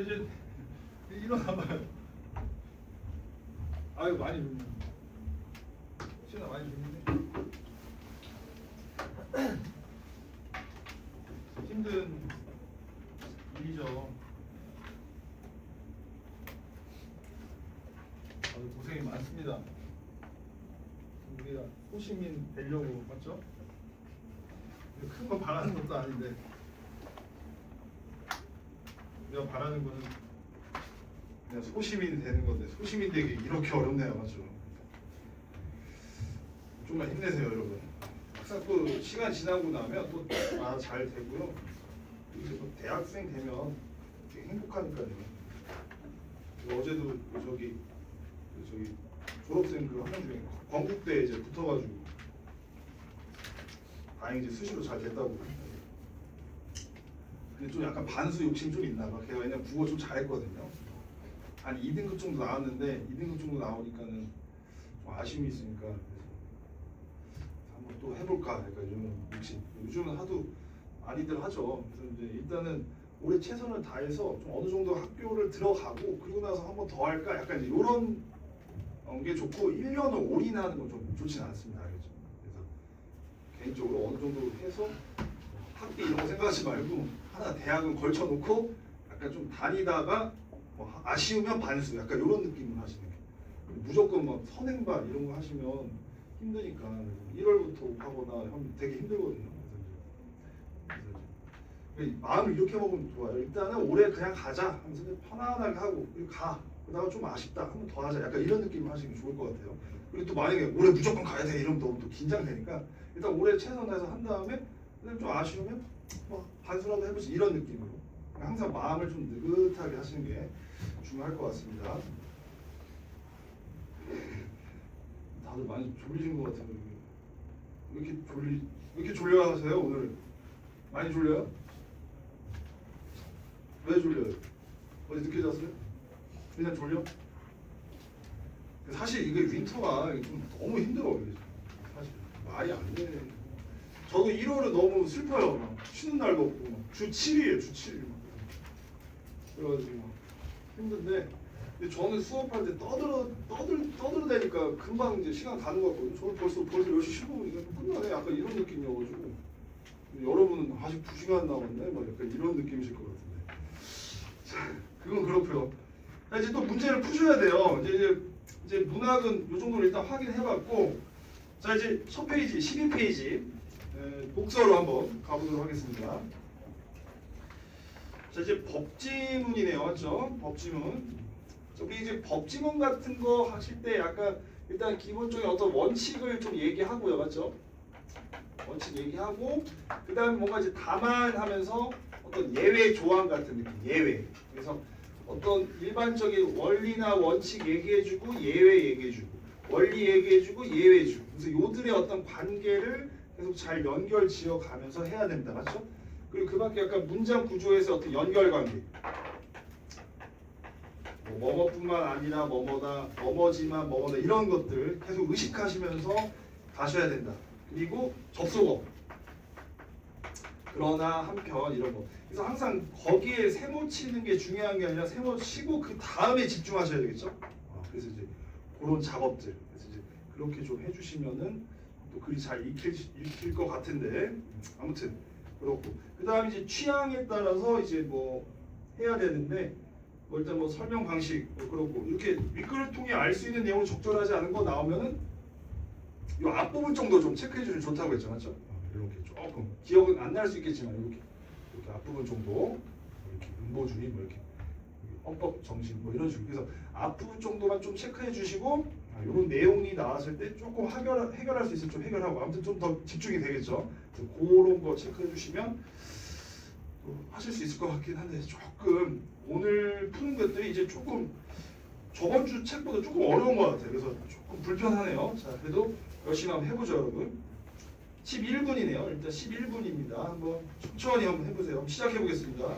이제 일어나봐요. 아유 많이 줍니다. 시나 많이 줍는데 힘든 일이죠. 아유, 고생이 많습니다. 우리가 소시민 되려고 맞죠? 큰 거 바라는 것도 아닌데 내가 바라는 거는 그냥 소시민이 되는 건데 소시민 되기 이렇게 어렵네요, 맞죠? 좀만 힘내세요, 여러분. 막상 또 시간 지나고 나면 또 잘 되고요. 이제 또 대학생 되면 되게 행복하니까요. 어제도 저기 졸업생 그 한 명 중에 건국대 이제 붙어가지고 다행히 이제 수시로 잘 됐다고. 근데 좀 약간 반수 욕심 좀 있나 봐. 걔가 왜냐면 국어 좀 잘했거든요. 한 2등급 정도 나왔는데 2등급 정도 나오니까는 좀 아쉬움이 있으니까 그래서 한번 또 해볼까 약간 이런 욕심. 요즘은 하도 많이들 하죠. 그래서 이제 일단은 올해 최선을 다해서 좀 어느 정도 학교를 들어가고 그러고 나서 한번 더 할까 약간 이제 이런 게 좋고 1년을 올인하는 건 좀 좋지는 않습니다. 알겠죠? 그래서 개인적으로 어느 정도 해서 학비 이런 거 생각하지 말고 하나 대학은 걸쳐놓고 약간 좀 다니다가 뭐 아쉬우면 반수 약간 이런 느낌을 하시는 게 무조건 막 선행반 이런 거 하시면 힘드니까 1월부터 하거나 하면 되게 힘들거든요. 그래서 마음을 이렇게 먹으면 좋아요. 일단은 올해 그냥 가자 하면서 편안하게 하고 그리고 가. 그다가 좀 아쉽다 한번 더 하자 약간 이런 느낌을 하시면 좋을 것 같아요. 그리고 또 만약에 올해 무조건 가야 돼 이러면 또 긴장되니까 일단 올해 최선 다해서 한 다음에 그다음에 좀 아쉬우면 뭐 반수라도 해보지 이런 느낌으로 항상 마음을 좀 느긋하게 하시는 게 중요할 것 같습니다. 다들 많이 졸리신 것 같아요. 왜 이렇게 졸려하세요 오늘? 많이 졸려요? 왜 졸려요? 어제 늦게 잤어요? 그냥 졸려? 사실 이게 윈터가 좀 너무 힘들어 이게 사실 말이 안 돼. 저도 1월은 너무 슬퍼요. 막 쉬는 날도 없고 막 주 7일이에요, 주 7일 막. 그래가지고 막 힘든데 근데 저는 수업할 때 떠들어대니까 금방 이제 시간 가는 것 같거든요. 저는 벌써 10시 15분이니까 끝나네 약간 이런 느낌이어가지고 여러분은 아직 2시간 남았네 막 약간 이런 느낌이실 것 같은데 자, 그건 그렇고요. 자, 이제 또 문제를 푸셔야 돼요. 이제 문학은 이 정도로 일단 확인해봤고 자 이제 첫 페이지 12페이지 복서로 한번 가보도록 하겠습니다. 자 이제 법지문이네요, 맞죠? 법지문. 우리 이제 법지문 같은 거 하실 때 약간 일단 기본적인 어떤 원칙을 좀 얘기하고요, 맞죠? 원칙 얘기하고 그 다음에 뭔가 이제 다만하면서 어떤 예외 조항 같은 느낌, 예외. 그래서 어떤 일반적인 원리나 원칙 얘기해주고 예외 얘기해주고 원리 얘기해주고 예외주고 그래서 요들의 어떤 관계를 계속 잘 연결 지어가면서 해야 된다, 맞죠? 그리고 그 밖에 약간 문장 구조에서 어떤 연결 관계 뭐뭐뿐만 아니라 뭐뭐다 뭐뭐지만 뭐뭐다 이런 것들 계속 의식하시면서 가셔야 된다. 그리고 접속어 그러나 한편 이런 거 그래서 항상 거기에 세모 치는 게 중요한 게 아니라 세모 치고 그 다음에 집중하셔야 되겠죠. 그래서 이제 그런 작업들 그래서 이제 그렇게 좀 해주시면은 또 글이 잘 읽힐 것 같은데 아무튼 그렇고 그 다음에 이제 취향에 따라서 이제 뭐 해야 되는데 뭐 일단 뭐 설명 방식 뭐 그렇고 이렇게 윗글을 통해 알 수 있는 내용이 적절하지 않은 거 나오면은 이 앞부분 정도 좀 체크해 주면 좋다고 했죠, 맞죠? 이렇게 조금 기억은 안 날 수 있겠지만 이렇게 앞부분 정도 이렇게 음보주의 뭐 이렇게 헌법 정신 뭐 이런 식으로 그래서 앞부분 정도만 좀 체크해 주시고 이런 내용이 나왔을 때 조금 해결할 수 있으면 좀 해결하고 아무튼 좀 더 집중이 되겠죠. 그래서 그런 거 체크해 주시면 하실 수 있을 것 같긴 한데 조금 오늘 푸는 것들이 이제 조금 저번 주 책보다 조금 어려운 것 같아요. 그래서 조금 불편하네요. 자, 그래도 열심히 한번 해보죠, 여러분. 11분이네요. 일단 11분입니다. 한번 천천히 한번 해보세요. 한번 시작해 보겠습니다.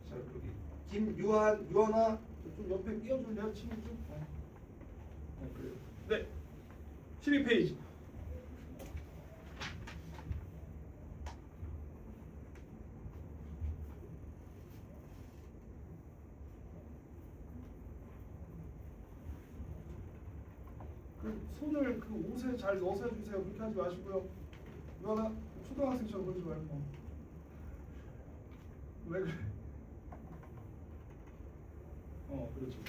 자, 여기 김유한아 좀 옆에 끼워줄래요, 친구 좀? 그래요. 네. 12페이지. 그 손을 그 옷에 잘 넣어서 해주세요. 그렇게 하지 마시고요. 누나 초등학생처럼 그러지 말고. 왜 그래? 그렇죠.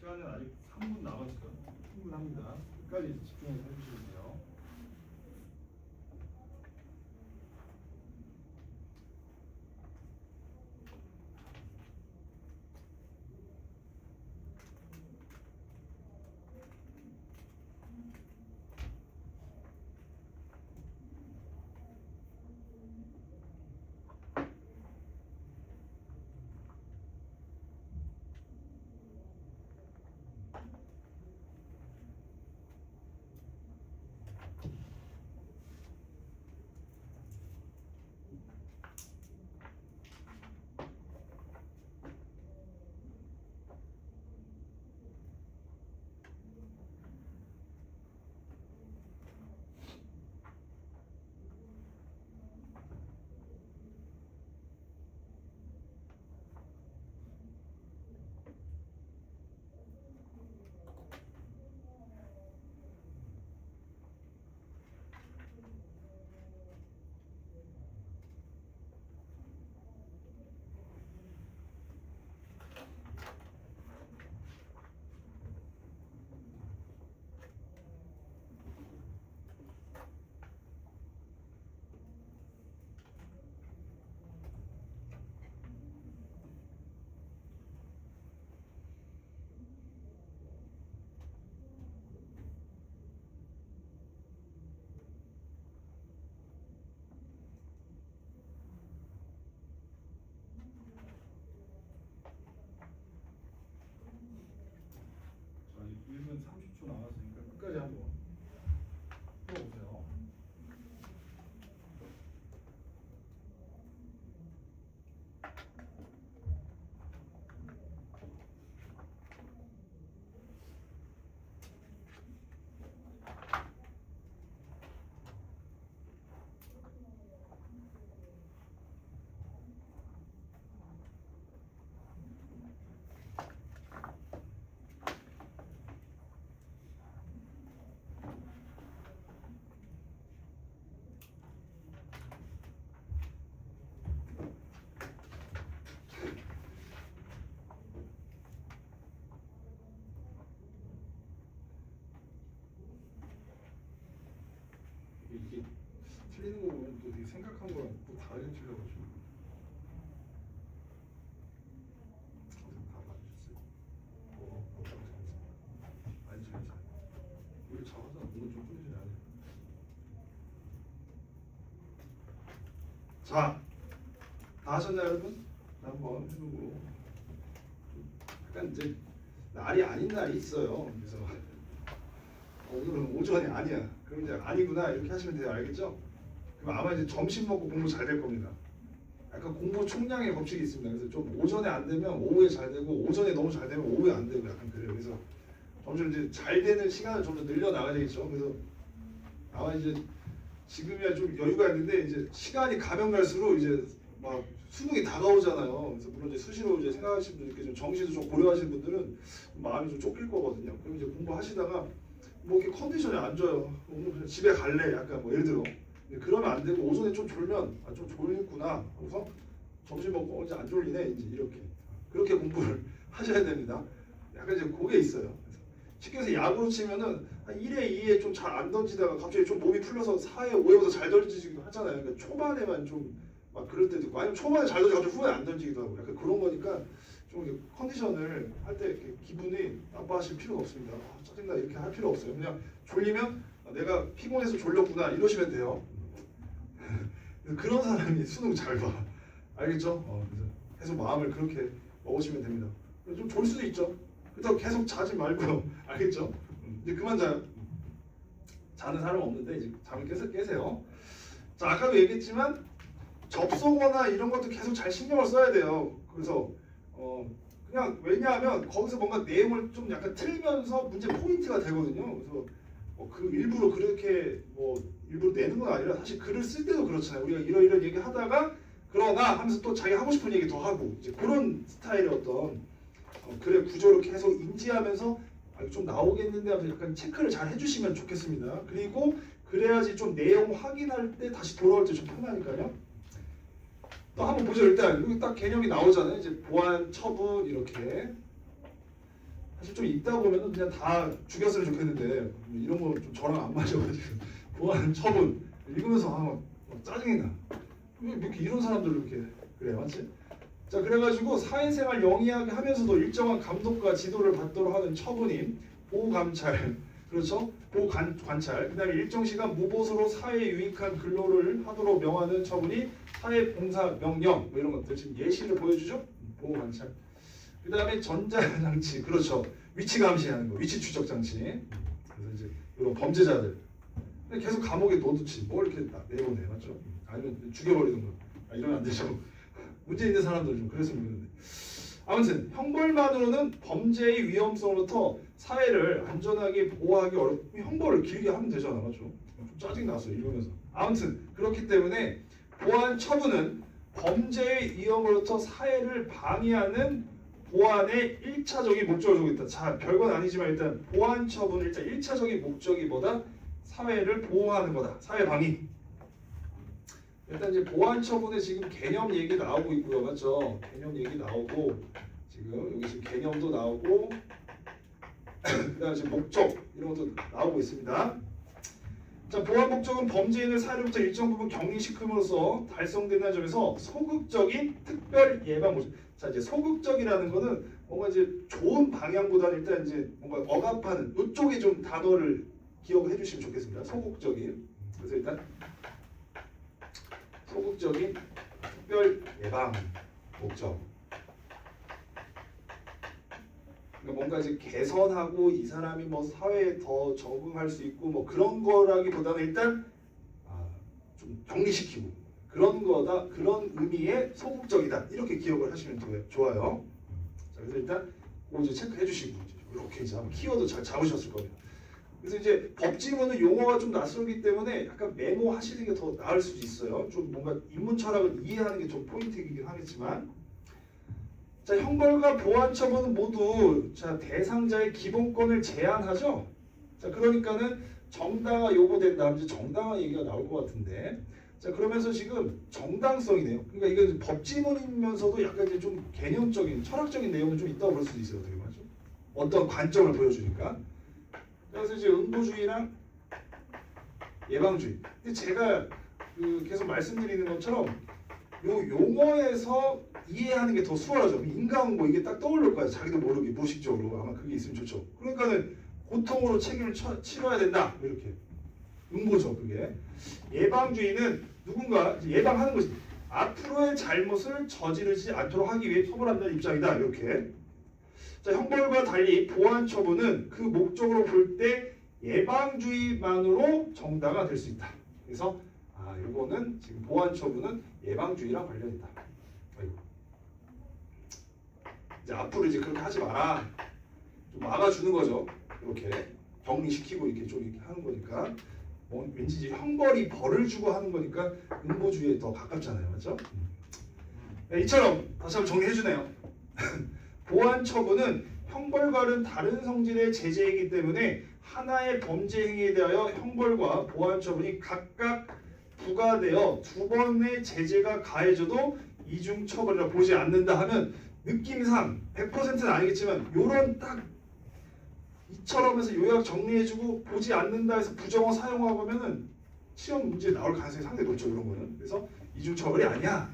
시간은 아직 3분 남았죠. 충분합니다. 끝까지 집중해서 해주시면 돼요. 자, 1분 30초 남았으니까 끝까지 한번 풀어보세요. 이게 틀리는 거 보면 또 되게 생각한 거랑 또 다르게 틀려가지고 다 맞으셨어요. 아니 잘했어. 우리 잘하잖아. 오늘 좀 끊이지 않아. 자, 다 하셨나요 여러분? 한번 해보고 약간 이제 날이 아닌 날이 있어요. 그래서 오늘은 오전이 아니야. 그럼 이제 아니구나 이렇게 하시면 돼요. 알겠죠? 그럼 아마 이제 점심 먹고 공부 잘 될 겁니다. 약간 공부 총량의 법칙이 있습니다. 그래서 좀 오전에 안 되면 오후에 잘 되고 오전에 너무 잘 되면 오후에 안 되고 약간 그래요. 그래서 점점 이제 잘 되는 시간을 좀 더 늘려 나가야 되겠죠. 그래서 아마 이제 지금이야 좀 여유가 있는데 이제 시간이 가면 갈수록 이제 막 수능이 다가오잖아요. 그래서 물론 이제 수시로 이제 생각하시는 분, 이렇게 좀 정시도 좀 고려하시는 분들은 마음이 좀 쫓길 거거든요. 그럼 이제 공부하시다가 뭐 이렇게 컨디션이 안 좋아요. 오늘 그냥 집에 갈래. 약간 뭐 예를 들어. 그러면 안 되고 오전에 좀 졸면 아, 좀 졸리구나. 그래서 점심 먹고 이제 안 졸리네. 이제 이렇게 그렇게 공부를 하셔야 됩니다. 약간 이제 그게 있어요. 그래서 쉽게 해서 야구로 치면은 한 1회, 2회 좀 잘 안 던지다가 갑자기 좀 몸이 풀려서 4회, 5회부터 잘 던지기도 하잖아요. 그러니까 초반에만 좀 막 그럴 때도 있고 아니면 초반에 잘 던지고 갑자기 후에 안 던지기도 하고 약간 그런 거니까 좀 컨디션을 할 때 기분이 나빠하실 필요가 없습니다. 아, 짜증나 이렇게 할 필요 없어요. 그냥 졸리면 내가 피곤해서 졸렸구나 이러시면 돼요. 그런 사람이 수능 잘 봐. 알겠죠? 그래서 계속 마음을 그렇게 먹으시면 됩니다. 좀 졸 수도 있죠. 그렇다고 계속 자지 말고요. 알겠죠? 이제 그만 자요. 자는 사람 없는데 이제 잠을 깨세요. 자, 아까도 얘기했지만 접속어나 이런 것도 계속 잘 신경을 써야 돼요. 그래서 그냥 왜냐하면 거기서 뭔가 내용을 좀 약간 틀면서 문제 포인트가 되거든요. 그래서 그 일부러 그렇게 뭐 일부러 내는 건 아니라 사실 글을 쓸 때도 그렇잖아요. 우리가 이런 얘기 하다가 그러나 하면서 또 자기 하고 싶은 얘기 더 하고 이제 그런 스타일의 어떤 글의 구조를 계속 인지하면서 좀 나오겠는데 하면서 약간 체크를 잘 해주시면 좋겠습니다. 그리고 그래야지 좀 내용 확인할 때 다시 돌아올 때 좀 편하니까요. 또 한번 보죠. 일단 여기 딱 개념이 나오잖아요. 이제 보안, 처분 이렇게 사실 좀 읽다 보면은 그냥 다 죽였으면 좋겠는데 이런 거 좀 저랑 안 맞아가지고 보안 처분 읽으면서 막 짜증이 나. 왜 이렇게 이런 사람들로 이렇게 그래 맞지? 자 그래가지고 사회생활 영위하게 하면서도 일정한 감독과 지도를 받도록 하는 처분임, 보호감찰, 그렇죠? 보호관찰, 그 다음에 일정 시간 무보수로 사회에 유익한 근로를 하도록 명하는 처분이 사회봉사명령 뭐 이런 것들 지금 예시를 보여주죠? 보호관찰. 그 다음에 전자장치, 그렇죠? 위치 감시하는 거, 위치 추적 장치. 그래서 이제 이런 범죄자들 계속 감옥에 넣어두지 뭘 이렇게 내보내 맞죠? 아니면 죽여버리는 거. 이러면 안 되죠. 문제 있는 사람들 좀 그랬으면 좋겠는데. 아무튼 형벌만으로는 범죄의 위험성으로부터 사회를 안전하게 보호하기 형벌을 길게 하면 되잖아, 맞죠? 좀 짜증 났어 이러면서. 아무튼 그렇기 때문에 보안 처분은 범죄의 위험으로부터 사회를 방해하는 보안의 1차적인 목적을 두고 있다. 자, 별건 아니지만 일단 보안 처분은 일단 1차적인 목적이 뭐다? 사회를 보호하는 거다. 사회 방위. 일단 이제 보안 처분에 지금 개념 얘기 나오고 있고요, 맞죠? 개념 얘기 나오고 지금 여기 지금 개념도 나오고 그다음에 지금 목적 이런 것도 나오고 있습니다. 자, 보안 목적은 범죄인을 사회로부터 일정 부분 격리시킴으로써 달성되는 점에서 소극적인 특별 예방 목적. 자, 이제 소극적이라는 거는 뭔가 이제 좋은 방향보다는 일단 이제 뭔가 억압하는 이쪽에 좀 단어를 기억해 주시면 좋겠습니다. 소극적인. 그래서 일단 소극적인 특별 예방 목적. 그러니까 뭔가 이제 개선하고 이 사람이 뭐 사회에 더 적응할 수 있고 뭐 그런 거라기보다는 일단 좀 격리시키고 그런 거다, 그런 의미의 소극적이다 이렇게 기억을 하시면 좋아요. 자, 그래서 일단 그거 이제 체크해 주시고 이렇게 이제 한번 키워드 잘 잡으셨을 겁니다. 그래서 이제 법지문은 용어가 좀 낯설기 때문에 약간 메모하시는 게 더 나을 수도 있어요. 좀 뭔가 인문 철학을 이해하는 게 좀 포인트이긴 하겠지만, 자, 형벌과 보안 처분은 모두 자 대상자의 기본권을 제한하죠. 자, 그러니까는 정당화 요구된다. 이제 정당화 얘기가 나올 것 같은데, 자 그러면서 지금 정당성이네요. 그러니까 이건 법지문이면서도 약간 이제 좀 개념적인 철학적인 내용은 좀 있다고 볼 수도 있어요. 어떻게 맞죠? 어떤 관점을 보여주니까. 그래서 이제 응보주의랑 예방주의. 근데 제가 계속 말씀드리는 것처럼 요 용어에서 이해하는 게 더 수월하죠. 인과응보 이게 딱 떠오를 거예요. 자기도 모르게 무의식적으로 아마 그게 있으면 좋죠. 그러니까는 고통으로 책임을 치러야 된다. 이렇게 응보죠. 그게 예방주의는 누군가 예방하는 것이 앞으로의 잘못을 저지르지 않도록 하기 위해 처벌한다는 입장이다. 이렇게. 자, 형벌과 달리 보안 처분은 그 목적으로 볼 때 예방주의만으로 정당화될 수 있다. 그래서 이거는 지금 보안 처분은 예방주의랑 관련이다. 아이고. 이제 앞으로 이제 그렇게 하지 마라. 좀 막아주는 거죠. 이렇게 격리시키고 이렇게 좀 이렇게 하는 거니까. 왠지 이제 형벌이 벌을 주고 하는 거니까 응보주의에 더 가깝잖아요, 맞죠? 네, 이처럼 다시 한번 정리해 주네요. 보안 처분은 형벌과는 다른 성질의 제재이기 때문에 하나의 범죄 행위에 대하여 형벌과 보안 처분이 각각 부과되어 두 번의 제재가 가해져도 이중 처벌이라 보지 않는다 하면 느낌상 100%는 아니겠지만 요런 딱 이처럼 해서 요약 정리해주고 보지 않는다 해서 부정어 사용하고 하면은 시험 문제 나올 가능성이 상당히 높죠. 이런 거는. 그래서 이중 처벌이 아니야.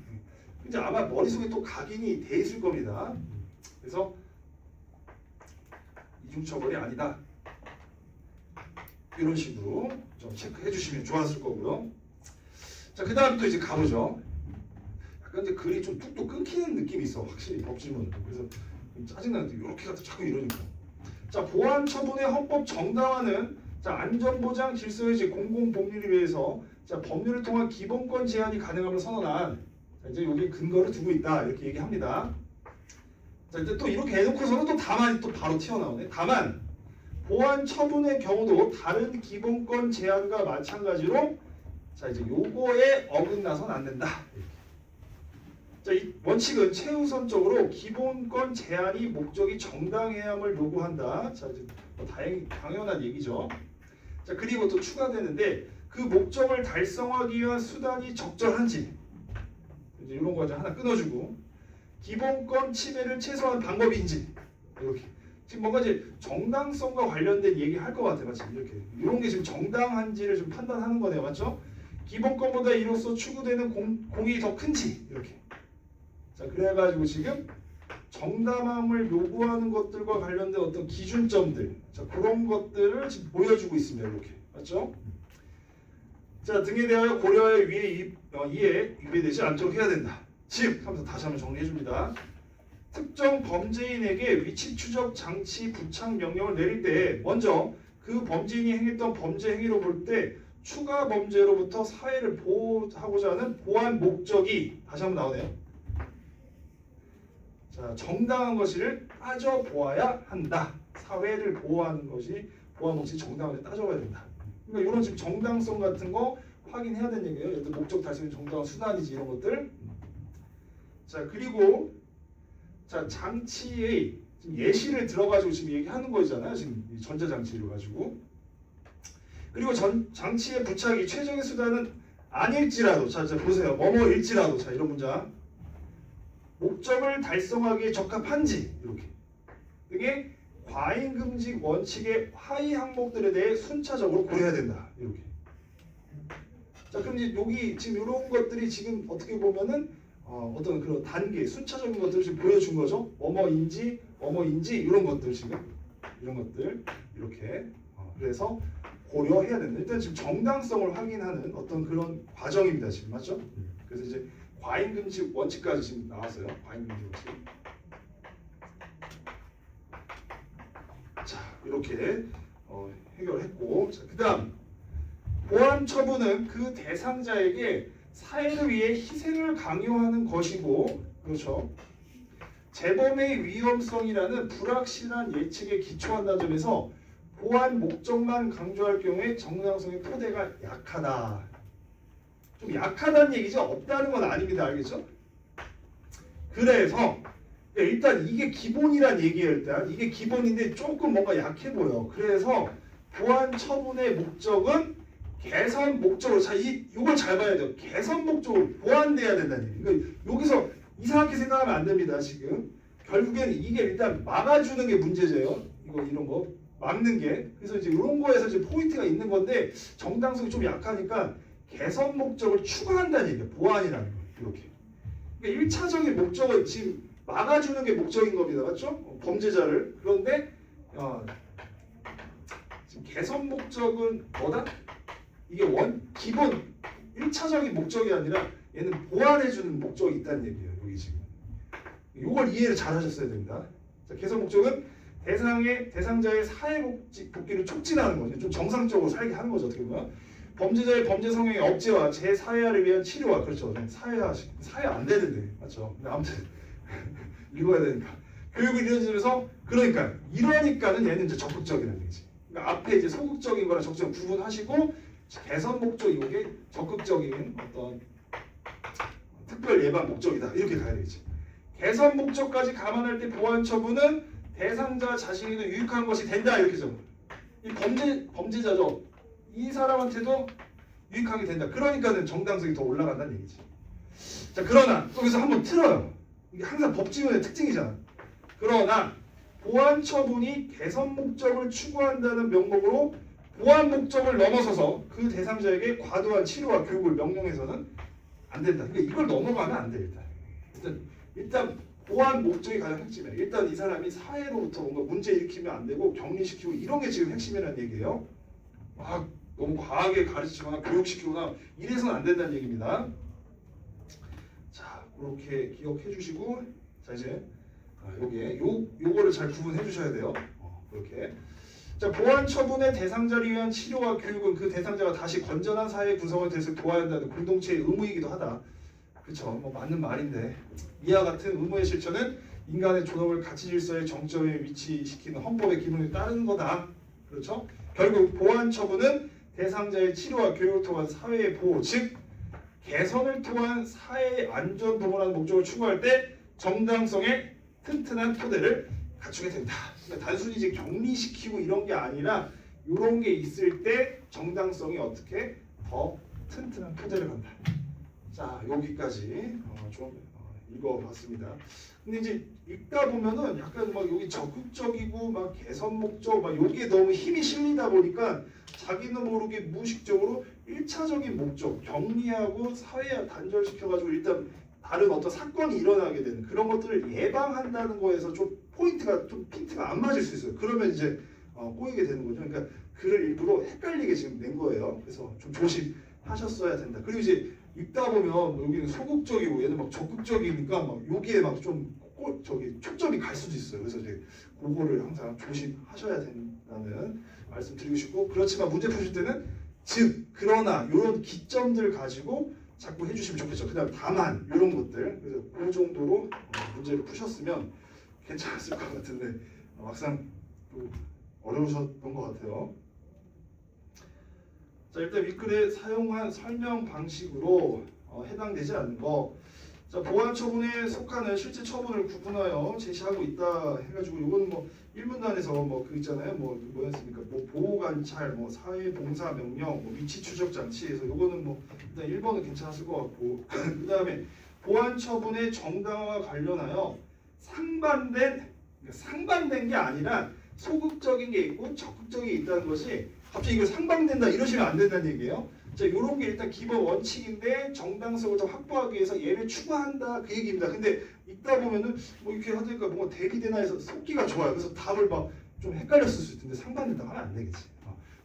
이제 아마 머릿속에 또 각인이 돼 있을 겁니다. 그래서 이중처벌이 아니다. 이런 식으로 좀 체크해 주시면 좋았을 거고요. 자, 그 다음 또 이제 가보죠. 약간 이제 글이 좀 뚝뚝 끊기는 느낌이 있어. 확실히 법질문은. 그래서 좀 짜증나는데 이렇게 갖다 자꾸 이러니까. 자, 보안 처분의 헌법 정당화는 자 안전보장 질서의 이제 공공법률에 의해서 자 법률을 통한 기본권 제한이 가능함을 선언한 자, 이제 여기 근거를 두고 있다 이렇게 얘기합니다. 자, 이제 또 이렇게 해놓고서는 또 다만이 또 바로 튀어나오네. 다만 보안 처분의 경우도 다른 기본권 제한과 마찬가지로 자 이제 요거에 어긋나선 안 된다. 자, 이 원칙은 최우선적으로 기본권 제한이 목적이 정당해야함을 요구한다. 자, 이제 뭐 당연한 얘기죠. 자, 그리고 또 추가되는데 그 목적을 달성하기 위한 수단이 적절한지 이제 이런 거 하나 끊어주고 기본권 침해를 최소화한 방법인지 이렇게 지금 뭔가 이제 정당성과 관련된 얘기 할 것 같아요. 맞죠? 이렇게 이런 게 지금 정당한지를 좀 판단하는 거네요. 맞죠? 기본권보다 이로써 추구되는 공이 더 큰지 이렇게. 자, 그래가지고 지금 정당함을 요구하는 것들과 관련된 어떤 기준점들, 자, 그런 것들을 지금 보여주고 있습니다. 이렇게. 맞죠? 자, 등에 대하여 고려하여 이에 위배되지 않도록 해야 된다. 즉, 하면서 다시 한번 정리해 줍니다. 특정 범죄인에게 위치 추적 장치 부착 명령을 내릴 때 먼저 그 범죄인이 행했던 범죄 행위로 볼 때 추가 범죄로부터 사회를 보호하고자 하는 보안 목적이 다시 한번 나오네요. 자, 정당한 것을 따져보아야 한다. 사회를 보호하는 것이 보안 목적이 정당한데 따져봐야 된다. 그러니까 이런 지금 정당성 같은 거 확인해야 되는 얘기예요. 예를 들어 목적 달성이 정당한 수단이지 이런 것들. 자, 그리고 자, 장치의 지금 예시를 들어가지고 지금 얘기하는 거잖아요. 지금 전자장치를 가지고. 그리고 장치의 부착이 최적의 수단은 아닐지라도, 자 보세요. 뭐뭐일지라도, 자 이런 문장. 목적을 달성하기에 적합한지 이렇게 등의 과잉금지 원칙의 하위 항목들에 대해 순차적으로 고려해야 된다. 이렇게. 자, 그럼 이제 여기 지금 이런 것들이 지금 어떻게 보면은 어떤 그런 단계, 순차적인 것들을 지금 보여준 거죠. 뭐뭐인지 이런 것들 지금 이런 것들 이렇게 그래서 고려해야 된다. 일단 지금 정당성을 확인하는 어떤 그런 과정입니다. 지금 맞죠? 그래서 이제 과잉금지 원칙까지 지금 나왔어요. 과잉금지 원칙. 자, 이렇게 해결했고, 자, 그다음 보안 처분은 그 대상자에게 사회를 위해 희생을 강요하는 것이고, 그렇죠. 재범의 위험성이라는 불확실한 예측에 기초한다는 점에서 보안 목적만 강조할 경우에 정당성의 토대가 약하다. 좀 약하다는 얘기죠. 없다는 건 아닙니다. 알겠죠? 그래서 일단 이게 기본이란 얘기예요. 일단 이게 기본인데 조금 뭔가 약해 보여. 그래서 보안 처분의 목적은 개선 목적으로, 자, 이걸 잘 봐야 돼요. 개선 목적으로 보완돼야 된다는 얘기. 그러니까 여기서 이상하게 생각하면 안 됩니다. 지금 결국에는 이게 일단 막아주는 게 문제죠. 이런 거 막는 게. 그래서 이제 이런 거에서 이제 포인트가 있는 건데 정당성이 좀 약하니까 개선 목적을 추가한다는 얘기예요. 보완이라는 거. 이렇게. 그러니까 1차적인 목적은 지금 막아주는 게 목적인 겁니다. 맞죠? 범죄자를. 그런데 지금 개선 목적은 뭐다? 이게 기본 1차적인 목적이 아니라 얘는 보완해주는 목적이 있다는 얘기예요. 여기 지금. 이걸 이해를 잘 하셨어야 됩니다. 자, 개선 목적은 대상자의 사회복귀를 촉진하는 거죠. 좀 정상적으로 살게 하는 거죠. 어떻게 보면. 범죄자의 범죄 성향의 억제와 재사회화를 위한 치료와, 그렇죠. 사회 안 되는데. 맞죠. 근데 아무튼 읽어야 되니까. 교육을 이루어지면서 이러니까는 얘는 이제 적극적이라는 얘기지. 그러니까 앞에 이제 소극적인 거랑 적극적 구분하시고 개선 목적이 이게 적극적인 어떤 특별 예방 목적이다. 이렇게 가야 되겠지. 개선 목적까지 감안할 때 보안 처분은 대상자 자신에게도 유익한 것이 된다. 이렇게 좀. 이 범죄자죠. 이 사람한테도 유익하게 된다. 그러니까는 정당성이 더 올라간다는 얘기지. 자, 그러나 여기서 한번 틀어요. 이게 항상 법지문의 특징이잖아. 그러나 보안 처분이 개선 목적을 추구한다는 명목으로 보안 목적을 넘어서서 그 대상자에게 과도한 치료와 교육을 명령해서는 안 된다. 그러니까 이걸 넘어가면 안 돼. 일단 보안 목적이 가장 핵심이에요. 일단 이 사람이 사회로부터 뭔가 문제 일으키면 안 되고 격리시키고 이런 게 지금 핵심이라는 얘기예요. 막 너무 과하게 가르치거나 교육시키거나 이래서는 안 된다는 얘기입니다. 자, 그렇게 기억해 주시고, 자 이제 요거를 잘 구분해 주셔야 돼요. 그렇게. 자, 보안 처분의 대상자를 위한 치료와 교육은 그 대상자가 다시 건전한 사회 구성원이 돼서 도와야 한다는 공동체의 의무이기도 하다. 그렇죠. 뭐 맞는 말인데 이와 같은 의무의 실천은 인간의 존엄을 가치 질서의 정점에 위치시키는 헌법의 기본에 따르는 거다. 그렇죠. 결국 보안 처분은 대상자의 치료와 교육을 통한 사회의 보호, 즉 개선을 통한 사회의 안전 보호라는 목적을 추구할 때 정당성의 튼튼한 토대를 갖추게 된다. 그러니까 단순히 이제 격리시키고 이런 게 아니라 이런 게 있을 때 정당성이 어떻게 더 튼튼한 토대를 간다. 자, 여기까지 좀 읽어봤습니다. 근데 이제 읽다 보면은 약간 막 여기 적극적이고 막 개선 목적 막 여기에 너무 힘이 실리다 보니까 자기는 모르게 무의식적으로 1차적인 목적 격리하고 사회에 단절시켜가지고 일단 다른 어떤 사건이 일어나게 되는 그런 것들을 예방한다는 거에서 좀 포인트가 좀 핀트가 안 맞을 수 있어요. 그러면 이제 꼬이게 되는 거죠. 그러니까 글을 일부러 헷갈리게 지금 낸 거예요. 그래서 좀 조심하셨어야 된다. 그리고 이제 읽다 보면 여기는 소극적이고 얘는 막 적극적이니까 막 여기에 막 좀 저기 초점이 갈 수도 있어요. 그래서 이제 그거를 항상 조심하셔야 된다는 말씀 드리고 싶고, 그렇지만 문제 푸실 때는 즉 그러나 이런 기점들 가지고 자꾸 해주시면 좋겠죠. 그다음 다만 이런 것들, 그래서 그 정도로 문제를 푸셨으면 괜찮았을 것 같은데 막상 또 어려우셨던 것 같아요. 자, 일단 윗글에 사용한 설명 방식으로 해당되지 않는 거. 자, 보안 처분에 속하는 실제 처분을 구분하여 제시하고 있다 해가지고 이건 뭐 1문단에서 뭐 그 있잖아요. 뭐 뭐였습니까? 뭐 보호 관찰, 뭐 사회 봉사 명령, 뭐 위치 추적 장치에서 이거는 뭐 일단 1번은 괜찮았을 것 같고 그 다음에 보안 처분의 정당화와 관련하여 상반된 게 아니라 소극적인 게 있고 적극적인 게 있다는 것이 갑자기 이거 상반된다 이러시면 안 된다는 얘기예요. 자, 요런 게 일단 기본 원칙인데 정당성을 더 확보하기 위해서 얘를 추가한다 그 얘기입니다. 근데 읽다 보면은 뭐 이렇게 하니까 뭔가 대비되나 해서 속기가 좋아요. 그래서 답을 막 좀 헷갈렸을 수 있는데 상반된다 하면 안 되겠지.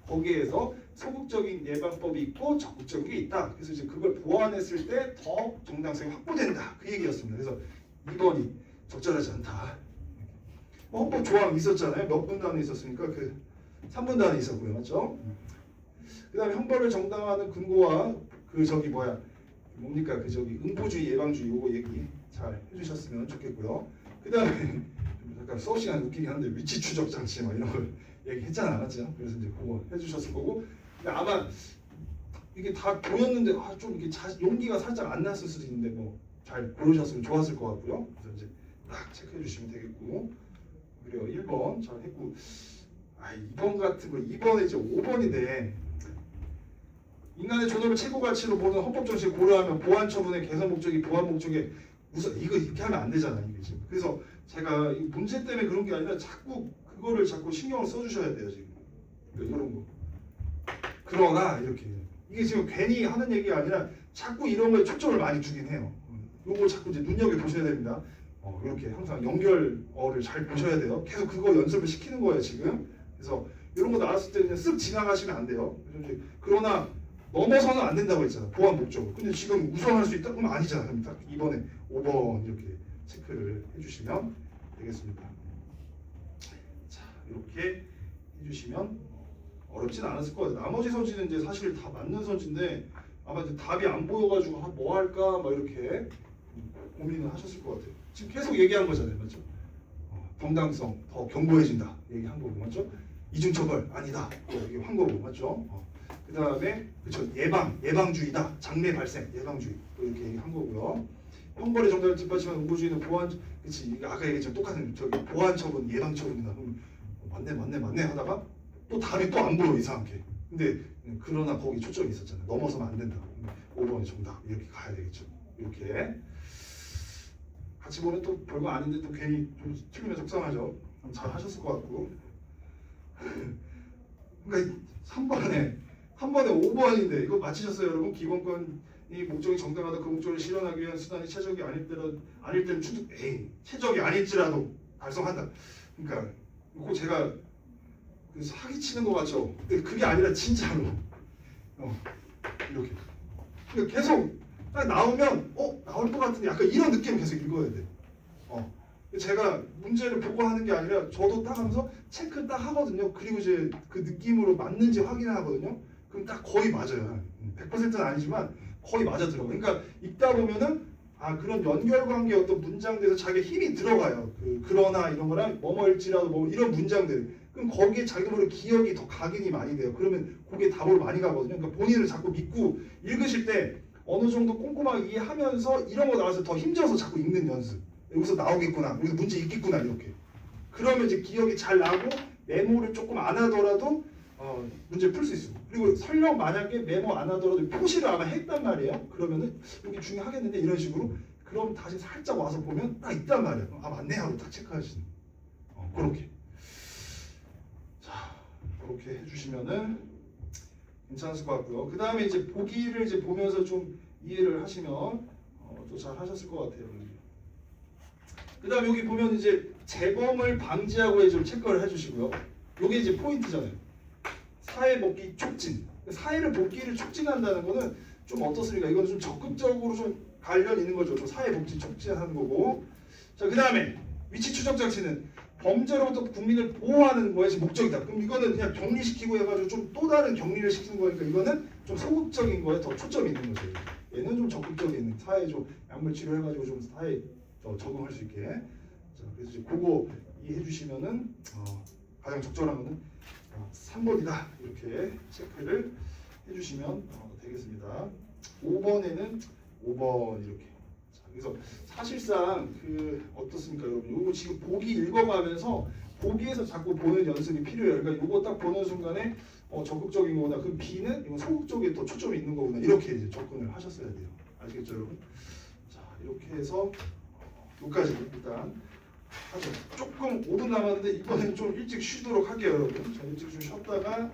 거기에서 소극적인 예방법이 있고 적극적인 게 있다. 그래서 이제 그걸 보완했을 때 더 정당성이 확보된다 그 얘기였습니다. 그래서 2번이 적절하지 않다. 헌법 조항 있었잖아요. 몇 분단에 있었습니까? 그 3분단에 있었고요. 맞죠? 그 다음에 형벌을 정당화하는 근거와 그 저기 뭐야 뭡니까 그 저기 응보주의 예방주의 요거 얘기 잘 해주셨으면 좋겠고요. 그 다음에 약간 수업 시간 웃기긴 한데 위치 추적 장치 막 이런 걸 얘기했잖아, 맞죠? 그래서 이제 그거 해주셨을 거고. 근데 아마 이게 다 보였는데 좀 이게 용기가 살짝 안 났을 수도 있는데 뭐 잘 고르셨으면 좋았을 것 같고요. 그래서 이제 딱 체크해 주시면 되겠고. 그리고 1번 잘 했고. 2번 같은 거 2번에 이제 5번인데 인간의 존엄을 최고 가치로 보는 헌법 정신을 고려하면 보안 처분의 개선 목적이 보안 목적에 우선 이거 이렇게 하면 안 되잖아 이게 지금. 그래서 제가 이 문제 때문에 그런 게 아니라 자꾸 그거를 자꾸 신경을 써주셔야 돼요 지금. 이런 거. 그러나 이렇게 이게 지금 괜히 하는 얘기가 아니라 자꾸 이런 거에 초점을 많이 두긴 해요. 요거 자꾸 이제 눈여겨 보셔야 됩니다. 이렇게 항상 연결어를 잘 보셔야 돼요. 계속 그거 연습을 시키는 거예요 지금. 그래서 이런 거 나왔을 때 그냥 쓱 지나가시면 안 돼요. 그러나 넘어서는 안 된다고 했잖아. 보안 목적으로. 근데 지금 우선할 수 있다? 그럼 아니잖아. 그럼 딱 이번에 5번 이렇게 체크를 해주시면 되겠습니다. 자, 이렇게 해주시면 어렵진 않았을 것 같아요. 나머지 선지는 이제 사실 다 맞는 선지인데 아마 이제 답이 안 보여가지고 뭐 할까 막 이렇게 고민을 하셨을 것 같아요. 지금 계속 얘기한 거잖아요, 맞죠? 정당성 더 견고해진다 얘기한 거고, 맞죠? 이중처벌 아니다 얘기한 거고, 맞죠? 그 다음에 그쵸 예방주의다 장래 발생 예방주의 이렇게 얘기한 거고요. 형벌의 정당을 뒷받침하는 응보주의는 보안 그치 아까 얘기했지만 똑같은 저기 보안 처분 예방 처분이다. 맞네 하다가 또 답이 또 안 보여 이상하게. 근데 그러나 거기 초점이 있었잖아요. 넘어서면 안 된다. 5번이 정답 이렇게 가야 되겠죠. 이렇게 같이 보면 또 별거 아닌데 또 괜히 좀 틀리면 속상하죠. 잘 하셨을 것 같고. 그러니까 3번에 5번인데 이거 맞히셨어요, 여러분? 기본권이 목적이 정당하다 그 목적을 실현하기 위한 수단이 최적이 아닐 때는 최적이 아닐지라도 달성한다. 그러니까 그 제가 사기치는 거 같죠? 근데 그게 아니라 진짜로 이렇게 그러니까 계속 딱 나오면 나올 것 같은데 약간 이런 느낌을 계속 읽어야 돼. 제가 문제를 보고 하는 게 아니라 저도 딱 하면서 체크 딱 하거든요. 그리고 이제 그 느낌으로 맞는지 확인하거든요. 그럼 딱 거의 맞아요. 100%는 아니지만 거의 맞아 들어가. 그러니까 읽다 보면은 그런 연결관계 어떤 문장들에서 자기 힘이 들어가요. 그러나 이런 거랑 뭐뭐일지라도 뭐 이런 문장들. 그럼 거기에 자기도 모르게 기억이 더 각인이 많이 돼요. 그러면 그게 답으로 많이 가거든요. 그러니까 본인을 자꾸 믿고 읽으실 때 어느 정도 꼼꼼하게 이해하면서 이런 거 나와서 더 힘줘서 자꾸 읽는 연습. 여기서 나오겠구나. 여기서 문제 있겠구나 이렇게. 그러면 이제 기억이 잘 나고 메모를 조금 안 하더라도 문제 풀 수 있어요. 그리고 설령 만약에 메모 안 하더라도 표시를 아마 했단 말이에요. 그러면은 여기 중요하겠는데 이런 식으로 그럼 다시 살짝 와서 보면 딱 있단 말이야. 아 맞네 하고 딱 체크하시는. 그렇게. 자, 그렇게 해주시면은 괜찮을 것 같고요. 그 다음에 이제 보기를 이제 보면서 좀 이해를 하시면 또 잘 하셨을 것 같아요. 그 다음 여기 보면 이제 재범을 방지하고에 좀 체크를 해주시고요. 요게 이제 포인트잖아요. 사회 복귀 촉진. 사회를 복귀를 촉진한다는 거는 좀 어떻습니까? 이건 좀 적극적으로 좀 관련 있는 거죠. 좀 사회 복지 촉진하는 거고. 자, 그 다음에 위치 추적 장치는 범죄로부터 국민을 보호하는 것이 목적이다. 그럼 이거는 그냥 격리시키고 해가지고 좀 또 다른 격리를 시키는 거니까 이거는 좀 소극적인 거에 더 초점이 있는 거죠. 얘는 좀 적극적인 사회에 좀 약물 치료해가지고 좀 사회에 더 적응할 수 있게. 자, 그래서 이제 그거 이해해 주시면은 가장 적절한 거는 3번이다 이렇게 체크를 해주시면 되겠습니다. 5번에는 5번 이렇게. 자, 그래서 사실상 그 어떻습니까, 여러분? 요거 지금 보기 읽어가면서 보기에서 자꾸 보는 연습이 필요해요. 그러니까 요거 딱 보는 순간에 적극적인 거구나. 그럼 B는 이건 소극적인 또 초점이 있는 거구나. 이렇게 이제 접근을 하셨어야 돼요. 아시겠죠, 여러분? 자, 이렇게 해서 여기까지 일단 하죠. 조금 5분 남았는데 이번엔 좀 일찍 쉬도록 할게요, 여러분. 자, 일찍 좀 쉬었다가